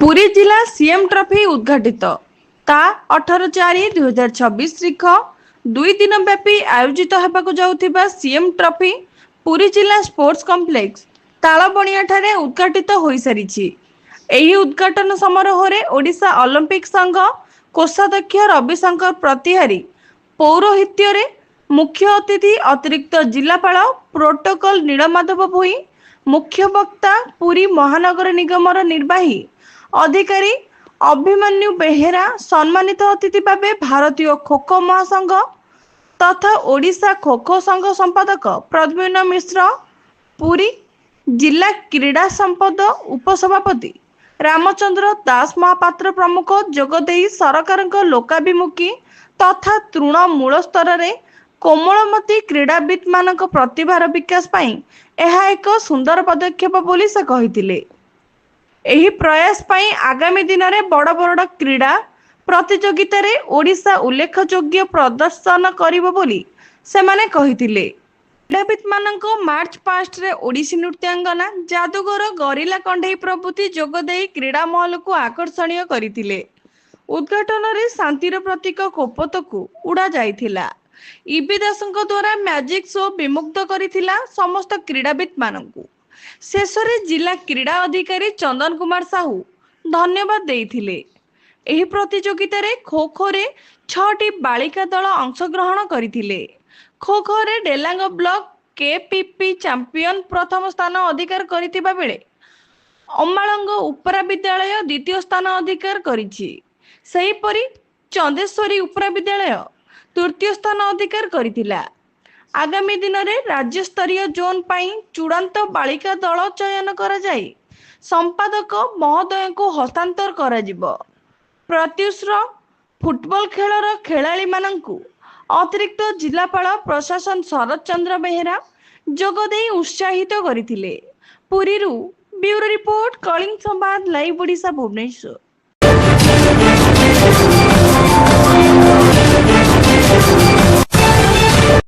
पुरी जिला CM trophy उद्घाटित ता 18/4/2026 तारीख 2 दिन व्यापी आयोजित होबाकु जाउथिबा सीएम ट्रॉफी पुरी जिला स्पोर्ट्स कॉम्प्लेक्स तालबणिया ठारे उद्घाटित होई सारिछि। एही उद्घाटन समारोह रे ओडिशा ओलंपिक संघ कोषाध्यक्ष रविशंकर प्रतिहारी पौरोहित्य रे मुख्य अतिथि अतिरिक्त जिलापाल प्रोटोकॉल नीलमाधव भोई मुख्य वक्ता पुरी महानगर निगमर निर्वाही अधिकारी अभिमन्यु बेहेरा सम्मानित अतिथि भावे भारतीय खो खो महासंघ तथा ओडिशा खो खो संघ संपादक प्रद्युम्न मिश्र, पुरी जिला क्रीड़ा संपद उपसभापति रामचंद्र दास महापात्र प्रमुख जोगदेई सरकार लोकाभिमुखी तथा तृणमूल स्तर में कोमलमती क्रीड़ाविद मान प्रतिभार विकास पाई यह एक सुंदर पदक्षेप बोली से कहिथिले। एही प्रयास पाई आगामी दिन में बड़ बड़ क्रीड़ा प्रतियोगिता रे ओडिशा उल्लेखयोग्य प्रदर्शन करिबो बोली सेमाने कहिथिले। क्रीड़ाविद मानक मार्च पास्ट रे ओडिसी नृत्यांगना जादूगर गरिला कंढई प्रभृति जोगदेई क्रीड़ा महल को आकर्षणीय करथिले। उद्घाटन रे शांतिर प्रतीक कोपत को उड़ा जाइथिला। ईबी दासଙ୍କ द्वारा मैजिक शो विमुग्ध करिथिला समस्त क्रीड़ाविद मानकू। शेष में जिला क्रीड़ा अधिकारी चंदन कुमार साहू धन्यवाद देइथिले। एही प्रतियोगिता रे खो खो रे 6टी बालिका दल अंशग्रहण करिथिले। खो खो रे डेलांग ब्लॉक केपीपी चैंपियन प्रथम स्थान अधिकार करिथिबा बेले अम्मालंग उपरा विद्यालय द्वितीय स्थान अधिकार करिछि। सेहीपरि चंदेश्वरी उपरा विद्यालय तृतीय स्थान अधिकार करिथिला। आगामी दिन में राज्य स्तरीय जोन पाई चूड़ांत बालिका दल चयन करा जाई संपादक महोदय को हस्तांतर करा जिवो। प्रत्युष फुटबॉल खेलर खेलाड़ी मानंकु अतिरिक्त जिलापाल प्रशासन शरद चंद्र बेहेरा जोगदेई उत्साहित करथिले। पुरीरू ब्यूरो रिपोर्ट कलिंग संवाद लाइव ओडिशा भुवनेश्वर।